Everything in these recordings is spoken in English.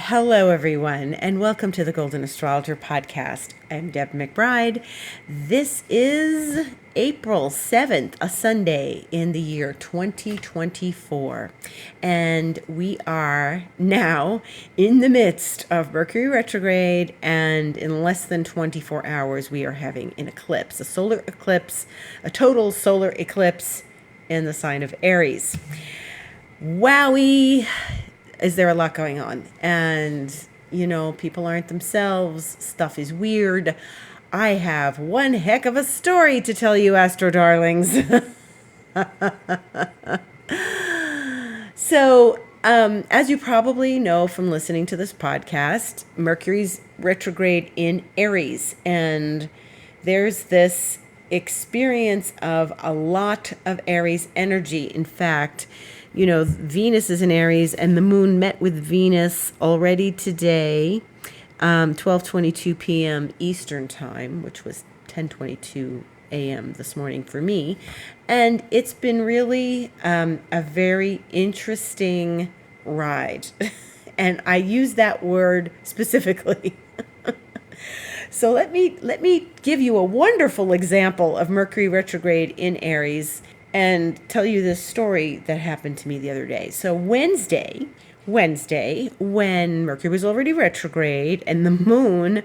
Hello, everyone, and welcome to the Golden Astrologer Podcast. I'm Deb McBride. This is April 7th, a Sunday in the year 2024, and we are now in the midst of Mercury retrograde, and in less than 24 hours, we are having an eclipse, a solar eclipse, a total solar eclipse in the sign of Aries. Wowie! Is there a lot going on? And, people aren't themselves. Stuff is weird. I have one heck of a story to tell you, Astro Darlings. So, as you probably know from listening to this podcast, Mercury's retrograde in Aries. And there's this experience of a lot of Aries energy. In fact, Venus is in Aries, and the moon met with Venus already today, 12:22 p.m. Eastern time, which was 10:22 a.m. this morning for me. And it's been really a very interesting ride. And I use that word specifically. So let me give you a wonderful example of Mercury retrograde in Aries and tell you this story that happened to me the other day. So Wednesday, when Mercury was already retrograde and the moon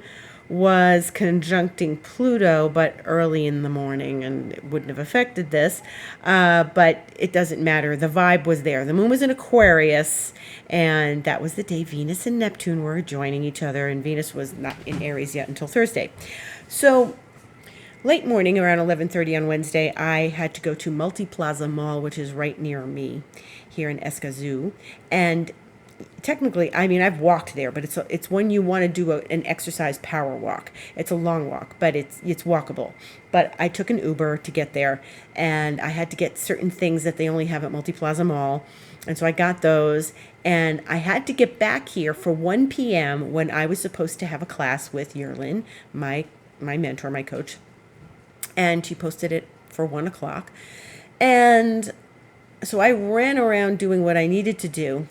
was conjuncting Pluto, but early in the morning, and it wouldn't have affected this, but it doesn't matter. The vibe was there. The moon was in Aquarius, and that was the day Venus and Neptune were joining each other, and Venus was not in Aries yet until Thursday. So late morning, around 11:30 on Wednesday, I had to go to Multiplaza Mall, which is right near me here in Escazú. And technically, I've walked there, but it's when you want to do an exercise power walk. It's a long walk, but it's walkable. But I took an Uber to get there, and I had to get certain things that they only have at Multiplaza Mall. And so I got those, and I had to get back here for 1 p.m. when I was supposed to have a class with Yerlin, my mentor, my coach. And she posted it for 1 o'clock. And so I ran around doing what I needed to do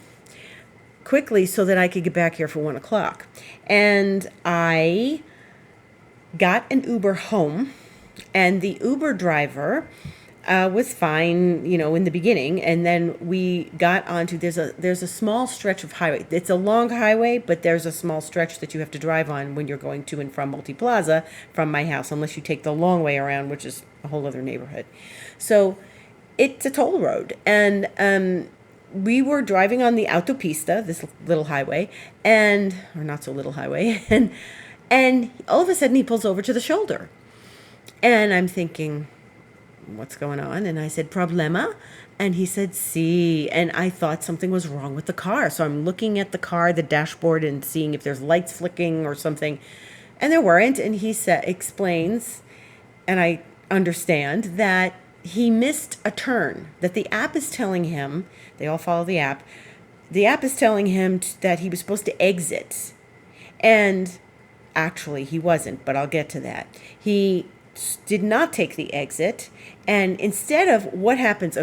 quickly so that I could get back here for 1 o'clock. And I got an Uber home, and the Uber driver was fine, in the beginning. And then we got onto, there's a small stretch of highway. It's a long highway, but there's a small stretch that you have to drive on when you're going to and from Multiplaza from my house, unless you take the long way around, which is a whole other neighborhood. So it's a toll road. And we were driving on the autopista, this little highway, or not so little highway, and all of a sudden he pulls over to the shoulder. And I'm thinking, what's going on? And I said, problema? And he said, sí. And I thought something was wrong with the car. So I'm looking at the car, the dashboard, and seeing if there's lights flicking or something. And there weren't. And he explains, and I understand, that he missed a turn, that the app is telling him, they all follow the app is telling him that he was supposed to exit. And actually he wasn't, but I'll get to that. He did not take the exit, and instead of what happens,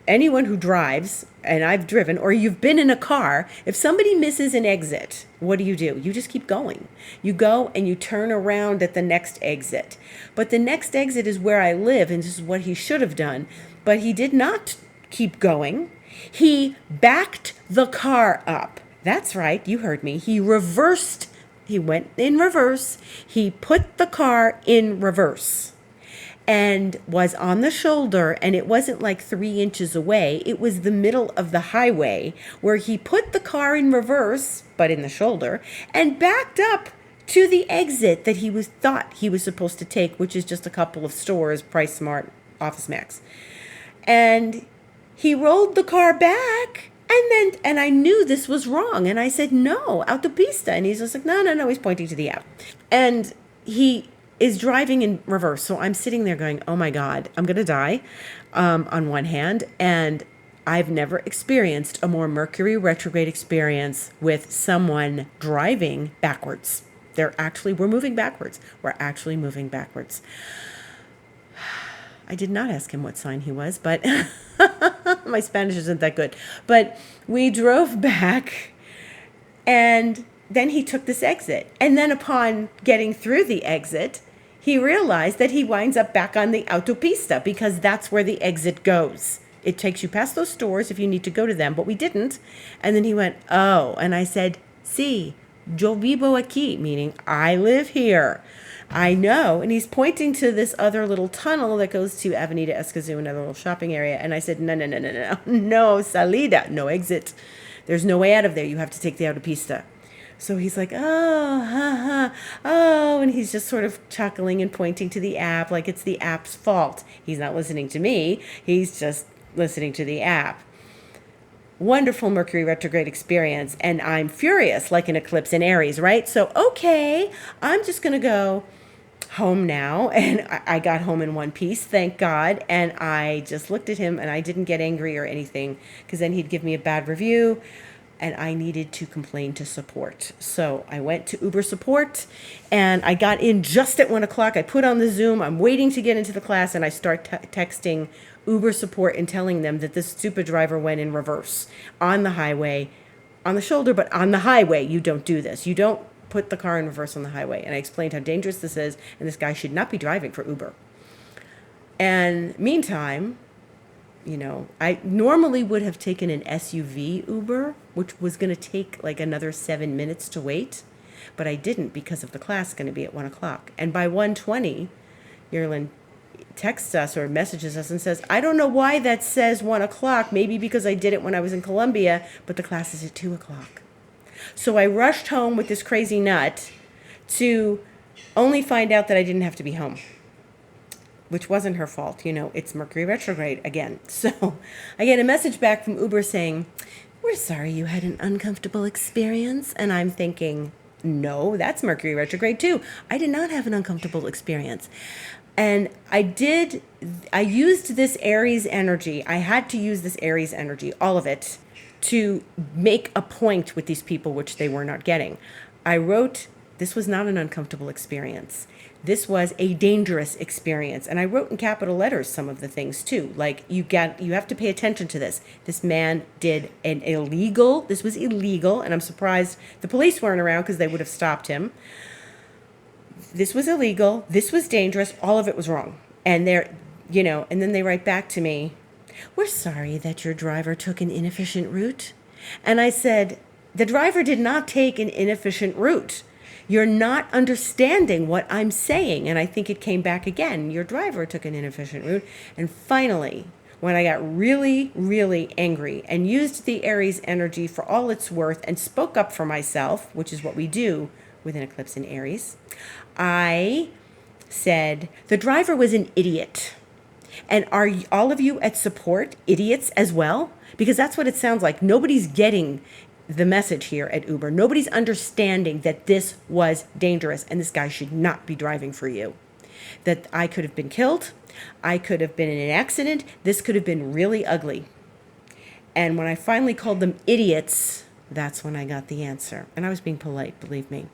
anyone who drives, and I've driven, or you've been in a car, if somebody misses an exit, what do? You just keep going. You go and you turn around at the next exit. But the next exit is where I live, and this is what he should have done, but he did not keep going. He backed the car up. That's right, you heard me. He went in reverse. He put the car in reverse and was on the shoulder, and it wasn't like 3 inches away. It was the middle of the highway where he put the car in reverse, but in the shoulder, and backed up to the exit that thought he was supposed to take, which is just a couple of stores, Price Smart, Office Max. And he rolled the car back. And I knew this was wrong. And I said, no, autopista. And he's just like, no. He's pointing to the app. And he is driving in reverse. So I'm sitting there going, oh my God, I'm going to die on one hand. And I've never experienced a more Mercury retrograde experience with someone driving backwards. We're moving backwards. We're actually moving backwards. I did not ask him what sign he was, but my Spanish isn't that good. But we drove back And then he took this exit. And then upon getting through the exit, he realized that he winds up back on the autopista because that's where the exit goes. It takes you past those stores if you need to go to them, but we didn't. And then he went, oh, and I said, sí, yo vivo aquí, meaning I live here. I know. And he's pointing to this other little tunnel that goes to Avenida Escazú, another little shopping area. And I said, no salida, no exit. There's no way out of there. You have to take the autopista. So he's like, oh, and he's just sort of chuckling and pointing to the app like it's the app's fault. He's not listening to me. He's just listening to the app. Wonderful Mercury retrograde experience. And I'm furious like an eclipse in Aries, right? So, okay, I'm just going to go home now. And I got home in one piece, thank God. And I just looked at him and I didn't get angry or anything because then he'd give me a bad review. And I needed to complain to support. So I went to Uber support and I got in just at 1 o'clock. I put on the Zoom. I'm waiting to get into the class and I start texting Uber support and telling them that this stupid driver went in reverse on the highway, on the shoulder, but on the highway. You don't do this. You don't put the car in reverse on the highway. And I explained how dangerous this is and this guy should not be driving for Uber. And meantime, I normally would have taken an SUV Uber, which was going to take like another 7 minutes to wait, but I didn't because of the class going to be at 1 o'clock. And by 1:20, Yerlin texts us or messages us and says, I don't know why that says 1 o'clock, maybe because I did it when I was in Colombia, but the class is at 2 o'clock. So I rushed home with this crazy nut to only find out that I didn't have to be home, which wasn't her fault. It's Mercury retrograde again. So I get a message back from Uber saying, we're sorry you had an uncomfortable experience. And I'm thinking, no, that's Mercury retrograde too. I did not have an uncomfortable experience. And I used this Aries energy. I had to use this Aries energy, all of it, to make a point with these people, which they were not getting. I wrote, this was not an uncomfortable experience. This was a dangerous experience. And I wrote in capital letters some of the things too. Like you have to pay attention to this. This man did this was illegal. And I'm surprised the police weren't around because they would have stopped him. This was illegal. This was dangerous. All of it was wrong. And and then they write back to me, we're sorry that your driver took an inefficient route. And I said, the driver did not take an inefficient route. You're not understanding what I'm saying. And I think it came back again. Your driver took an inefficient route. And finally, when I got really, really angry and used the Aries energy for all it's worth and spoke up for myself, which is what we do with an eclipse in Aries, I said, the driver was an idiot. And are all of you at support idiots as well? Because that's what it sounds like. Nobody's getting the message here at Uber. Nobody's understanding that this was dangerous and this guy should not be driving for you. That I could have been killed. I could have been in an accident. This could have been really ugly. And when I finally called them idiots, that's when I got the answer. And I was being polite, believe me.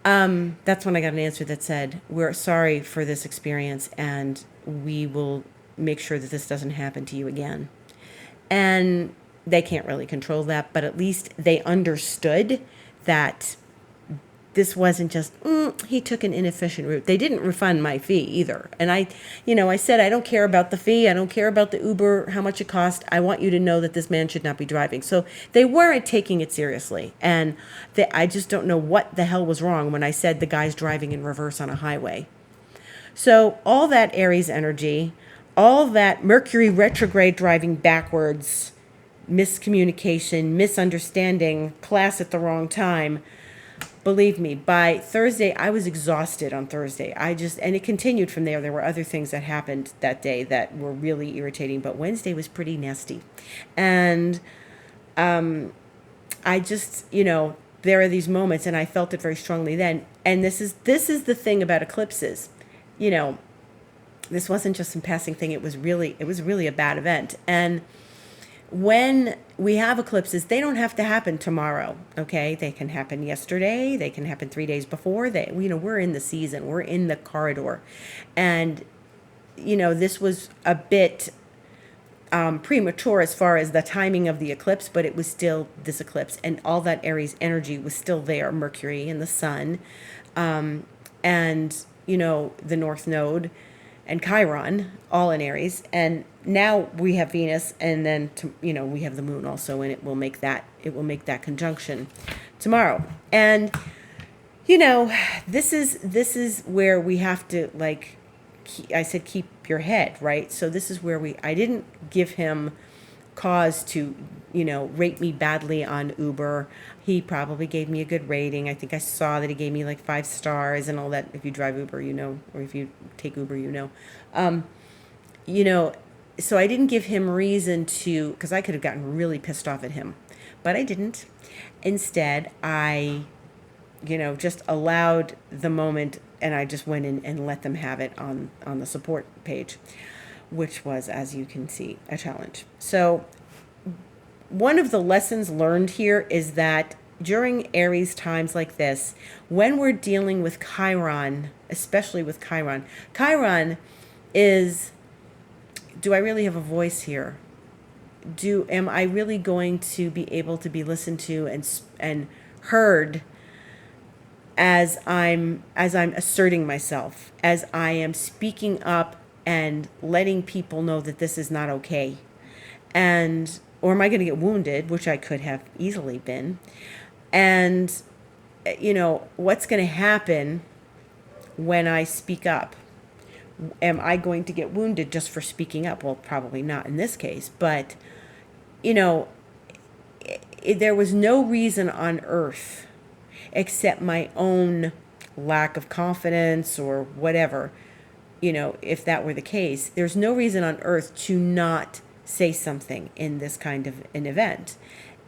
That's when I got an answer that said, we're sorry for this experience and we will make sure that this doesn't happen to you again. And they can't really control that, but at least they understood that this wasn't just, he took an inefficient route. They didn't refund my fee either. And I said, I don't care about the fee. I don't care about the Uber, how much it cost. I want you to know that this man should not be driving. So they weren't taking it seriously. And I just don't know what the hell was wrong when I said the guy's driving in reverse on a highway. So all that Aries energy, all that Mercury retrograde driving backwards, miscommunication, misunderstanding, class at the wrong time. Believe me, by Thursday, I was exhausted on Thursday. And it continued from there. There were other things that happened that day that were really irritating, but Wednesday was pretty nasty. And I just, there are these moments, and I felt it very strongly then. And this is the thing about eclipses. This wasn't just some passing thing. It was really a bad event. And when we have eclipses, they don't have to happen tomorrow, okay? They can happen yesterday. They can happen 3 days before. We're in the season. We're in the corridor. And, this was a bit premature as far as the timing of the eclipse, but it was still this eclipse, and all that Aries energy was still there. Mercury and the Sun, and the North Node, and Chiron, all in Aries. And now we have Venus, and then we have the Moon also, and it will make that conjunction tomorrow. And this is where we have to, like, I said, keep your head, right? So this is where I didn't give him cause to, rate me badly on Uber. He probably gave me a good rating. I think I saw that he gave me like 5 stars and all that. If you drive Uber, or if you take Uber, so I didn't give him reason to, because I could have gotten really pissed off at him, but I didn't. Instead, I just allowed the moment, and I just went in and let them have it on the support page, which was, as you can see, a challenge. So one of the lessons learned here is that during Aries times like this, when we're dealing with Chiron, especially with Chiron is, do I really have a voice here? Am I really going to be able to be listened to and heard as I'm asserting myself, as I am speaking up and letting people know that this is not okay? Or am I going to get wounded, which I could have easily been? And, what's going to happen when I speak up? Am I going to get wounded just for speaking up? Well, probably not in this case, but, there was no reason on earth, except my own lack of confidence or whatever, if that were the case, there's no reason on earth to not say something in this kind of an event.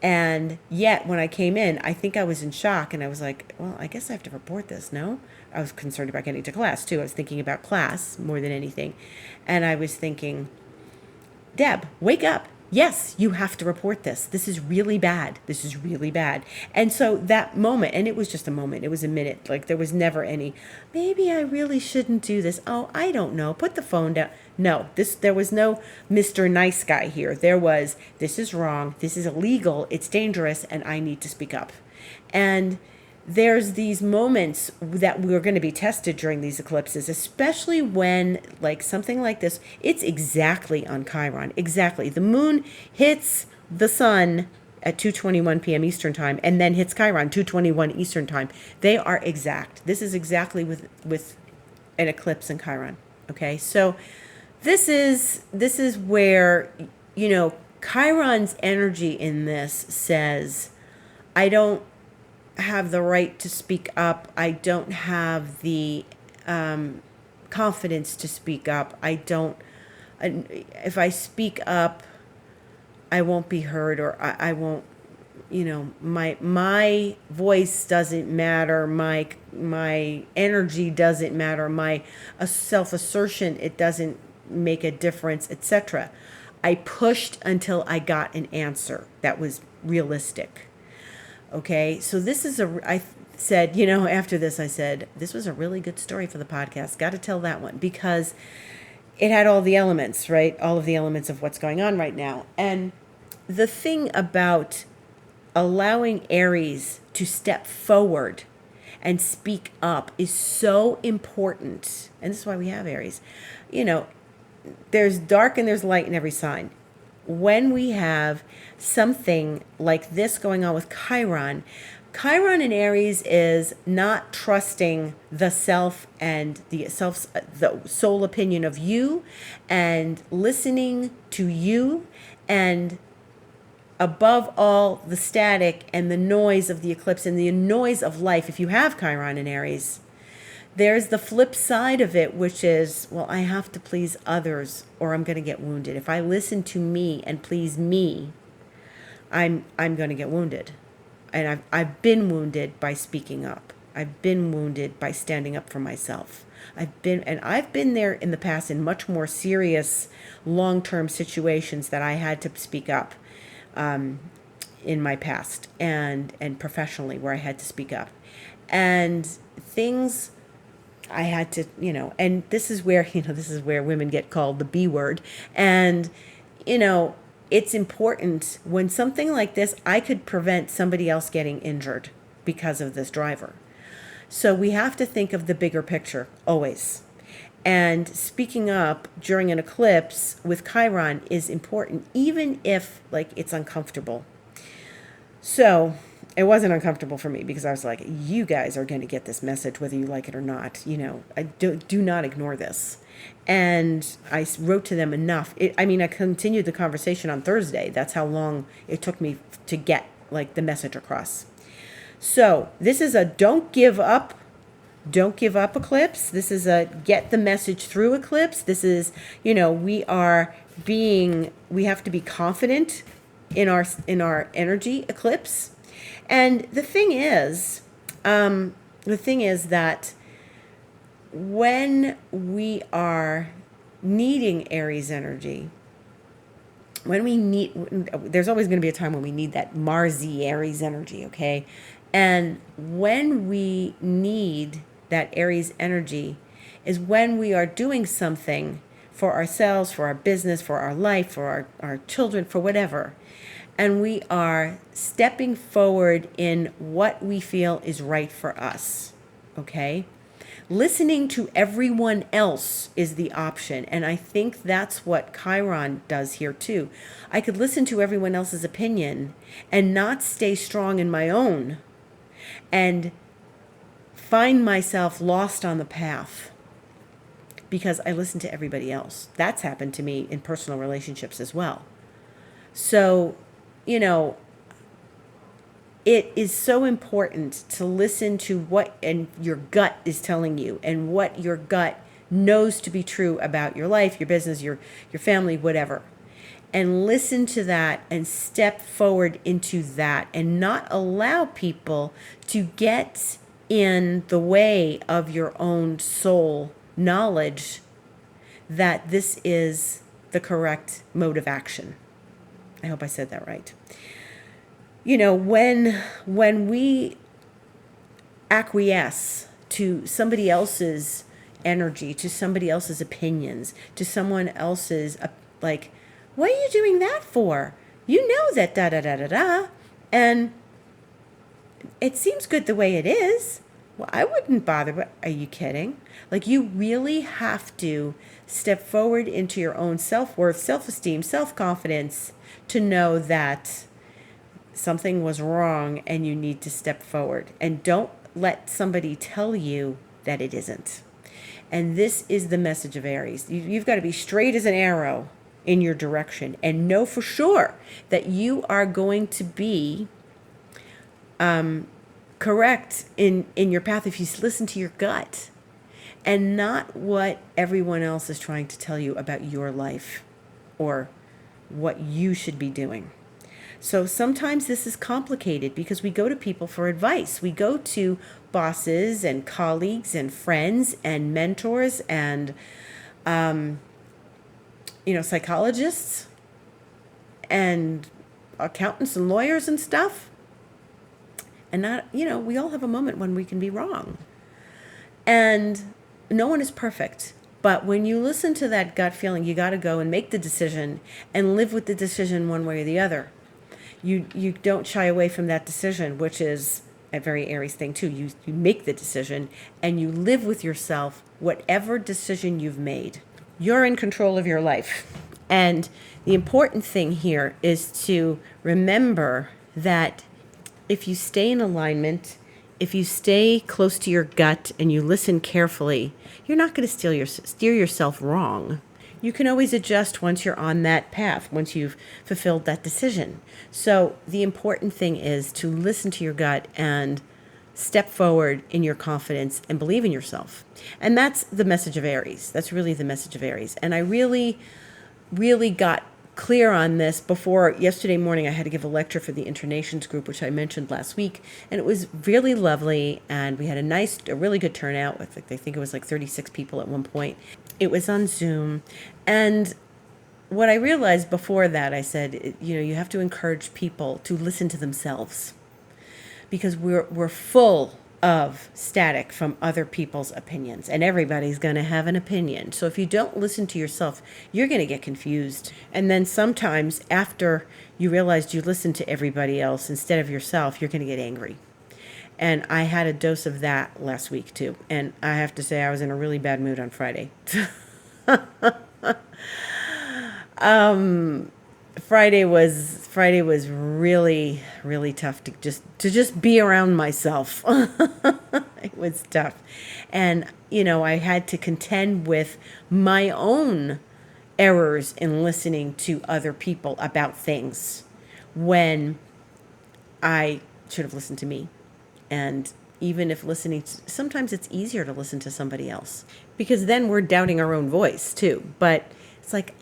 And yet when I came in, I think I was in shock, and I was like, well, I guess I have to report this. No, I was concerned about getting to class too. I was thinking about class more than anything. And I was thinking, Deb, wake up. Yes, you have to report this. This is really bad. This is really bad. And so that moment, and it was just a moment, it was a minute. Like, there was never any, maybe I really shouldn't do this. Oh, I don't know. Put the phone down. No, there was no Mr. Nice Guy here. There was, this is wrong. This is illegal. It's dangerous. And I need to speak up. And there's these moments that we're going to be tested during these eclipses, especially when, like, something like this, it's exactly on Chiron. Exactly. The moon hits the sun at 2:21 p.m. Eastern time, and then hits Chiron 2:21 Eastern time. They are exact. This is exactly with an eclipse in Chiron. Okay, so this is where, Chiron's energy in this says, I don't have the right to speak up. I don't have the confidence to speak up. If I speak up, I won't be heard, or I won't, my voice doesn't matter. My energy doesn't matter. My self-assertion, it doesn't make a difference, etc. I pushed until I got an answer that was realistic. Okay, so I said, after this, I said, this was a really good story for the podcast. Got to tell that one, because it had all the elements, right? All of the elements of what's going on right now. And the thing about allowing Aries to step forward and speak up is so important. And this is why we have Aries. There's dark and there's light in every sign. When we have something like this going on with Chiron in Aries is not trusting the self and the soul opinion of you, and listening to you, and above all, the static and the noise of the eclipse and the noise of life. If you have Chiron in Aries, there's the flip side of it, which is, well, I have to please others or I'm going to get wounded. If I listen to me and please me, I'm going to get wounded. And I've been wounded by speaking up. I've been wounded by standing up for myself. I've been there in the past in much more serious long-term situations that I had to speak up in my past and professionally, where I had to speak up. And things I had to, and this is where women get called the B word. And, it's important when something like this, I could prevent somebody else getting injured because of this driver. So we have to think of the bigger picture always. And speaking up during an eclipse with Chiron is important, even if it's uncomfortable. So it wasn't uncomfortable for me because I was like, you guys are going to get this message whether you like it or not. I do not ignore this. And I wrote to them enough. I continued the conversation on Thursday. That's how long it took me to get the message across. So this is a don't give up eclipse. This is a get the message through eclipse. This is, we have to be confident in our energy eclipse. And the thing is that when we are needing Aries energy, there's always going to be a time when we need that Marsy Aries energy, okay? And when we need that Aries energy is when we are doing something for ourselves, for our business, for our life, for our children, for whatever. And we are stepping forward in what we feel is right for us, okay? Listening to everyone else is the option. And I think that's what Chiron does here too. I could listen to everyone else's opinion and not stay strong in my own and find myself lost on the path because I listen to everybody else. That's happened to me in personal relationships as well. So, it is so important to listen to what your gut is telling you and what your gut knows to be true about your life, your business, your family, whatever. And listen to that and step forward into that and not allow people to get in the way of your own soul knowledge that this is the correct mode of action. I hope I said that right. When we acquiesce to somebody else's energy, to somebody else's opinions, to someone else's, what are you doing that for? You know that da-da-da-da-da. And it seems good the way it is. Well, I wouldn't bother, but are you kidding? You really have to step forward into your own self-worth, self-esteem, self-confidence to know that something was wrong and you need to step forward. And don't let somebody tell you that it isn't. And this is the message of Aries. You've got to be straight as an arrow in your direction and know for sure that you are going to be correct in your path if you listen to your gut and not what everyone else is trying to tell you about your life or what you should be doing. So sometimes this is complicated because we go to people for advice. We go to bosses and colleagues and friends and mentors and, psychologists and accountants and lawyers and stuff. And we all have a moment when we can be wrong. And no one is perfect. But when you listen to that gut feeling, you got to go and make the decision and live with the decision one way or the other. You don't shy away from that decision, which is a very Aries thing too. You make the decision and you live with yourself, whatever decision you've made. You're in control of your life. And the important thing here is to remember that if you stay in alignment, if you stay close to your gut and you listen carefully, you're not going to steer yourself wrong. You can always adjust once you're on that path, once you've fulfilled that decision. So the important thing is to listen to your gut and step forward in your confidence and believe in yourself. And that's the message of Aries. That's really the message of Aries. And I really, really got clear on this before yesterday morning. I had to give a lecture for the Internations group, which I mentioned last week, and it was really lovely. And we had a really good turnout with, I think it was 36 people at one point. It was on Zoom. And what I realized before that, I said, you have to encourage people to listen to themselves because we're full of static from other people's opinions, and everybody's going to have an opinion. So if you don't listen to yourself, you're going to get confused. And then sometimes after you realized you listened to everybody else instead of yourself, you're going to get angry. And I had a dose of that last week too. And I have to say I was in a really bad mood on Friday. Friday was really, really tough to just be around myself. It was tough. And I had to contend with my own errors in listening to other people about things when I should have listened to me. And even if sometimes it's easier to listen to somebody else, because then we're doubting our own voice too. But it's like,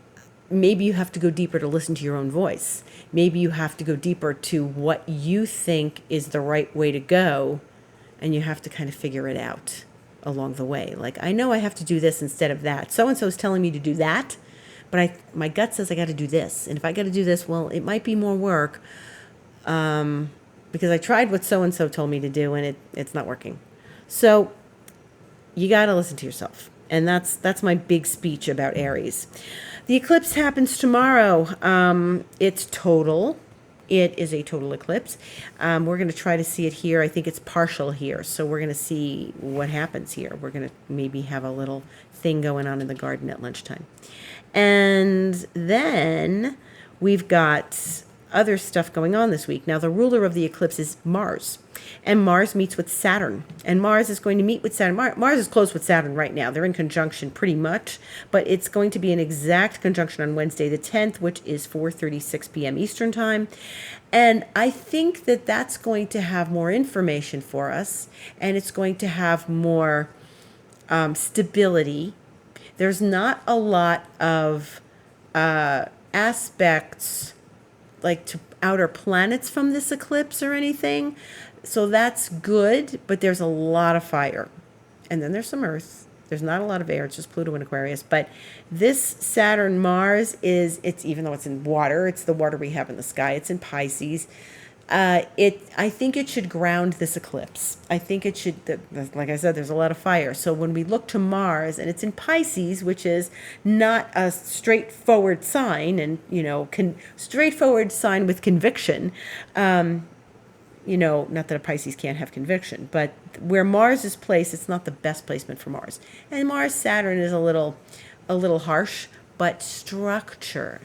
maybe you have to go deeper to listen to your own voice. Maybe you have to go deeper to what you think is the right way to go, and you have to kind of figure it out along the way. Like, I know I have to do this instead of that. So-and-so is telling me to do that, but my gut says I got to do this. And if I got to do this, well, it might be more work because I tried what so-and-so told me to do, and it's not working. So you got to listen to yourself. And that's my big speech about Aries. The eclipse happens tomorrow. It's total. It is a total eclipse. We're going to try to see it here. I think it's partial here. So we're going to see what happens here. We're going to maybe have a little thing going on in the garden at lunchtime. And then we've got other stuff going on this week. Now, the ruler of the eclipse is Mars, and Mars meets with Saturn, and Mars is going to meet with Saturn. Mars is close with Saturn right now. They're in conjunction pretty much, but it's going to be an exact conjunction on Wednesday the 10th, which is 4:36 p.m. Eastern time. And I think that that's going to have more information for us, and it's going to have more stability. There's not a lot of aspects like to outer planets from this eclipse or anything. So that's good, but there's a lot of fire. And then there's some Earth. There's not a lot of air. It's just Pluto and Aquarius. But this Saturn Mars it's even though it's in water, it's the water we have in the sky. It's in Pisces. I think it should ground this eclipse. I think it should, like I said, there's a lot of fire. So when we look to Mars, and it's in Pisces, which is not a straightforward sign, and, straightforward sign with conviction, not that a Pisces can't have conviction, but where Mars is placed, it's not the best placement for Mars. And Saturn is a little harsh, but structure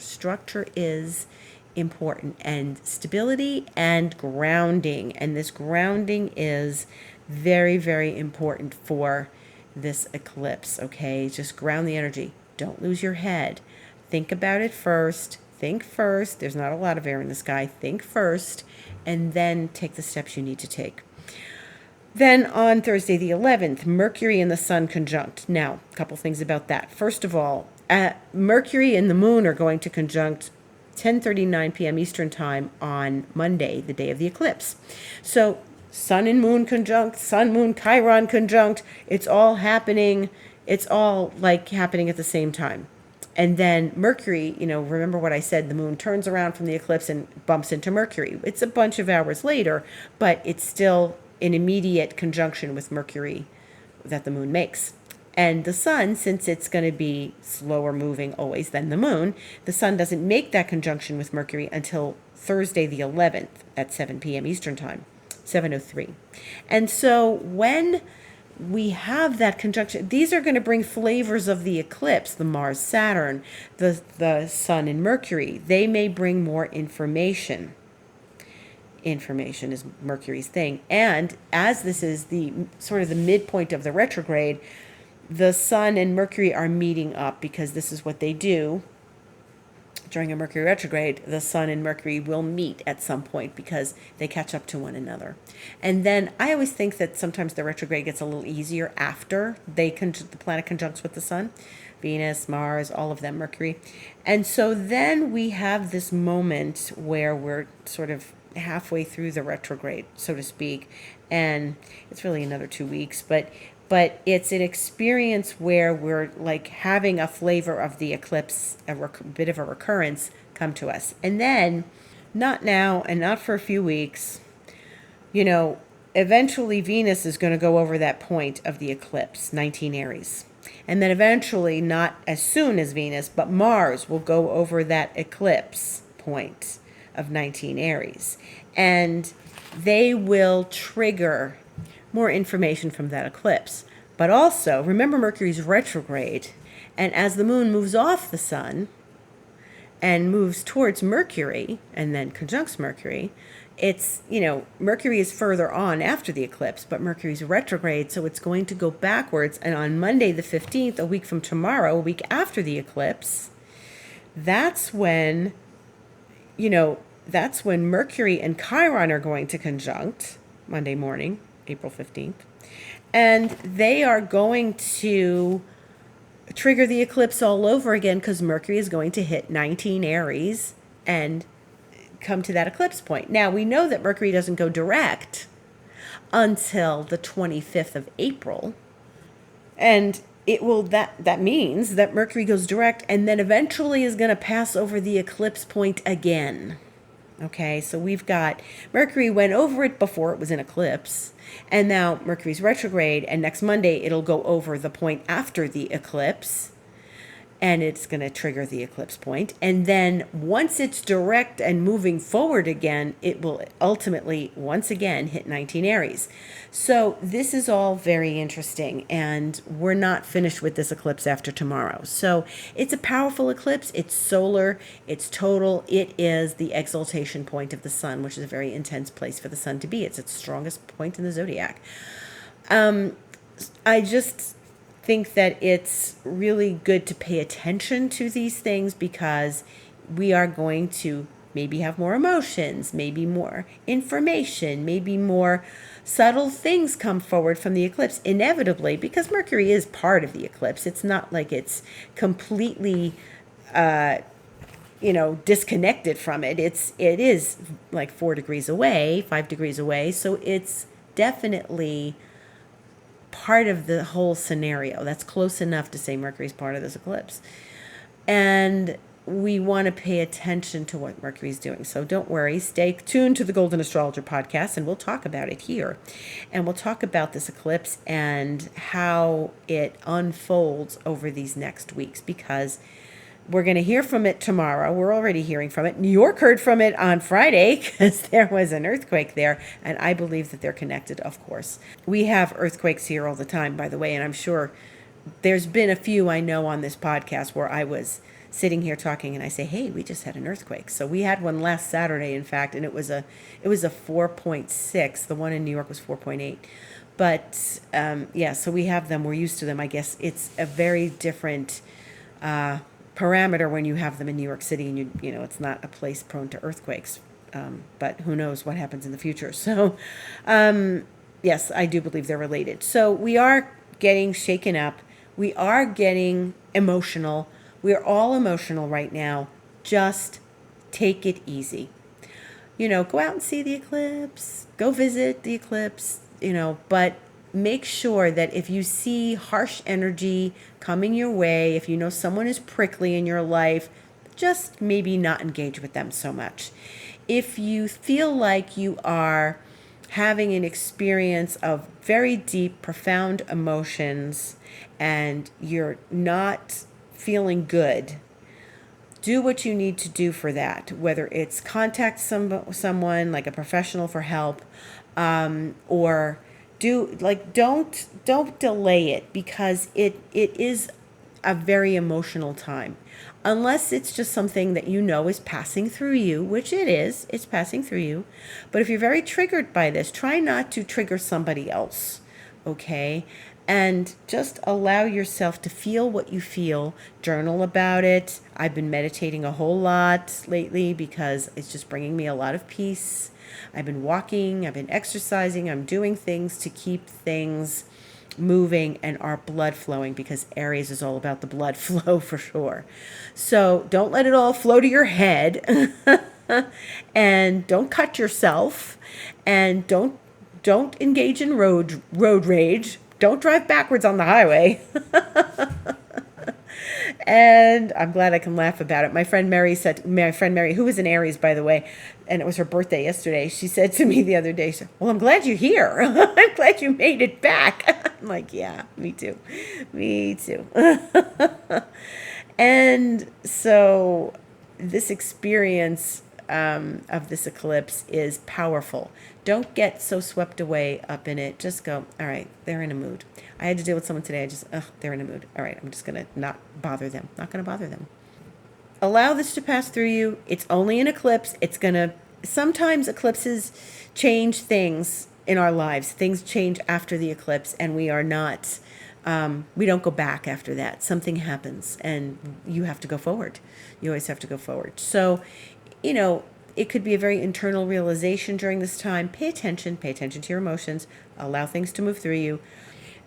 is important, and stability and grounding. And this grounding is very, very important for this eclipse, okay? Just ground the energy. Don't lose your head. Think about it first. Think first. There's not a lot of air in the sky. Think first, and then take the steps you need to take. Then on Thursday the 11th, Mercury and the Sun conjunct. Now, a couple things about that. First of all, Mercury and the Moon are going to conjunct 10:39 p.m. Eastern time on Monday, the day of the eclipse. So Sun and Moon conjunct, Sun, Moon, Chiron conjunct. It's all happening. It's all like happening at the same time. And then Mercury, remember what I said, the Moon turns around from the eclipse and bumps into Mercury. It's a bunch of hours later, but it's still an immediate conjunction with Mercury that the Moon makes. And the Sun, since it's going to be slower moving always than the Moon, the Sun doesn't make that conjunction with Mercury until Thursday the 11th at 7 p.m. Eastern time, 7:03. And so when we have that conjunction, these are going to bring flavors of the eclipse, the Mars, Saturn, the Sun and Mercury. They may bring more information. Information is Mercury's thing. And as this is the sort of the midpoint of the retrograde, the Sun and Mercury are meeting up, because this is what they do during a Mercury retrograde. The Sun and Mercury will meet at some point because they catch up to one another. And then I always think that sometimes the retrograde gets a little easier after the planet conjuncts with the Sun. Venus, Mars, all of them, Mercury. And so then we have this moment where we're sort of halfway through the retrograde, so to speak. And it's really another 2 weeks, but it's an experience where we're like having a flavor of the eclipse, a bit of a recurrence come to us. And then, not now and not for a few weeks, eventually Venus is going to go over that point of the eclipse, 19 Aries. And then eventually, not as soon as Venus, but Mars will go over that eclipse point of 19 Aries. And they will trigger more information from that eclipse. But also, remember Mercury's retrograde. And as the moon moves off the sun and moves towards Mercury and then conjuncts Mercury, it's, Mercury is further on after the eclipse, but Mercury's retrograde, so it's going to go backwards. And on Monday the 15th, a week from tomorrow, a week after the eclipse, that's when Mercury and Chiron are going to conjunct Monday morning, April 15th. And they are going to trigger the eclipse all over again because Mercury is going to hit 19 Aries and come to that eclipse point. Now, we know that Mercury doesn't go direct until the 25th of April. And that means that Mercury goes direct and then eventually is going to pass over the eclipse point again. Okay, so we've got Mercury went over it before it was in eclipse, and now Mercury's retrograde, and next Monday it'll go over the point after the eclipse, and it's going to trigger the eclipse point. And then once it's direct and moving forward again, it will ultimately once again hit 19 Aries. So this is all very interesting, and we're not finished with this eclipse after tomorrow. So it's a powerful eclipse. It's solar. It's total. It is the exaltation point of the sun, which is a very intense place for the sun to be. It's its strongest point in the zodiac. I just think that it's really good to pay attention to these things because we are going to maybe have more emotions, maybe more information, maybe more subtle things come forward from the eclipse inevitably, because Mercury is part of the eclipse. It's not like it's completely disconnected from it. It is like 4 degrees away, 5 degrees away, so it's definitely part of the whole scenario. That's close enough to say Mercury's part of this eclipse. And we want to pay attention to what Mercury's doing. So don't worry, stay tuned to the Golden Astrologer Podcast, and we'll talk about it here. And we'll talk about this eclipse and how it unfolds over these next weeks, because we're going to hear from it tomorrow. We're already hearing from it. New York heard from it on Friday because there was an earthquake there, and I believe that they're connected, of course. We have earthquakes here all the time, by the way, and I'm sure there's been a few I know on this podcast where I was sitting here talking and I say, hey, we just had an earthquake. So we had one last Saturday, in fact, and it was a 4.6. The one in New York was 4.8. But so we have them. We're used to them. I guess it's a very different parameter when you have them in New York City, and it's not a place prone to earthquakes. But who knows what happens in the future. So yes, I do believe they're related. So we are getting shaken up. We are getting emotional. We're all emotional right now. Just take it easy. Go out and see the eclipse. Go visit the eclipse, but make sure that if you see harsh energy coming your way, if you know someone is prickly in your life, just maybe not engage with them so much. If you feel like you are having an experience of very deep, profound emotions and you're not feeling good, do what you need to do for that, whether it's contact someone like a professional for help, or don't delay it, because it is a very emotional time. Unless it's just something that is passing through you, which it's passing through you. But if you're very triggered by this, try not to trigger somebody else, okay? And just allow yourself to feel what you feel. Journal about it. I've been meditating a whole lot lately because it's just bringing me a lot of peace. I've been walking, I've been exercising, I'm doing things to keep things moving and our blood flowing, because Aries is all about the blood flow for sure. So don't let it all flow to your head and don't cut yourself, and don't engage in road rage. Don't drive backwards on the highway. And I'm glad I can laugh about it. My friend Mary, who is an Aries, by the way, and it was her birthday yesterday, she said to me the other day, she said, well, I'm glad you're here. I'm glad you made it back. I'm like, yeah, me too. Me too. And so this experience of this eclipse is powerful. Don't get so swept away up in it. Just go, all right, they're in a mood. I had to deal with someone today. They're in a mood. All right, I'm just going to not bother them. Not going to bother them. Allow this to pass through you. It's only an eclipse. Sometimes eclipses change things in our lives. Things change after the eclipse, and we don't go back after that. Something happens, and you have to go forward. You always have to go forward. So, it could be a very internal realization during this time. Pay attention to your emotions, allow things to move through you,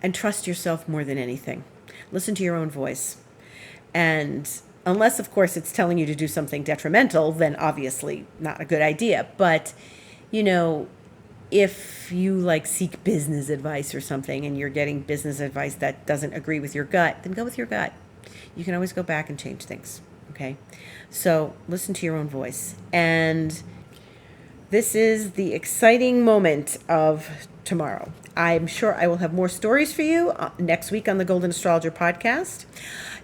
and trust yourself more than anything. Listen to your own voice. And unless, of course, it's telling you to do something detrimental, then obviously not a good idea. But, if you seek business advice or something and you're getting business advice that doesn't agree with your gut, then go with your gut. You can always go back and change things. Okay, so listen to your own voice. And this is the exciting moment of tomorrow. I'm sure I will have more stories for you next week on the Golden Astrologer Podcast.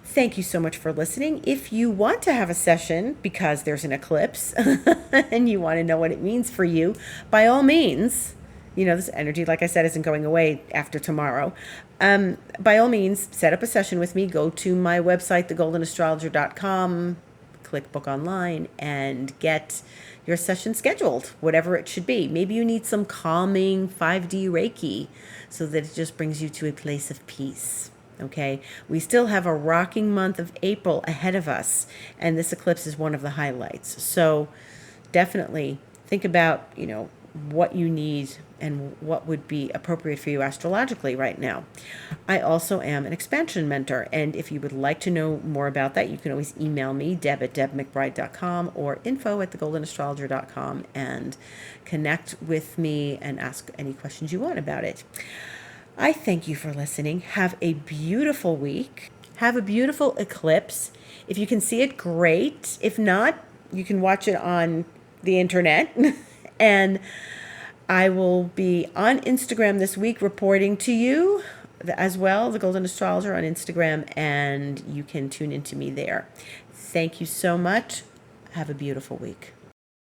Thank you so much for listening. If you want to have a session because there's an eclipse and you want to know what it means for you, by all means, this energy, like I said, isn't going away after tomorrow. By all means, set up a session with me. Go to my website, thegoldenastrologer.com, click book online, and get your session scheduled, whatever it should be. Maybe you need some calming 5D Reiki so that it just brings you to a place of peace. Okay, we still have a rocking month of April ahead of us, and this eclipse is one of the highlights. So definitely think about, what you need and what would be appropriate for you astrologically right now. I also am an expansion mentor, and if you would like to know more about that, you can always email me, deb@debmcbride.com or info@thegoldenastrologer.com, and connect with me and ask any questions you want about it. I thank you for listening. Have a beautiful week. Have a beautiful eclipse. If you can see it, great. If not, you can watch it on the internet. And I will be on Instagram this week reporting to you as well, the Golden Astrologer on Instagram, and you can tune into me there. Thank you so much. Have a beautiful week.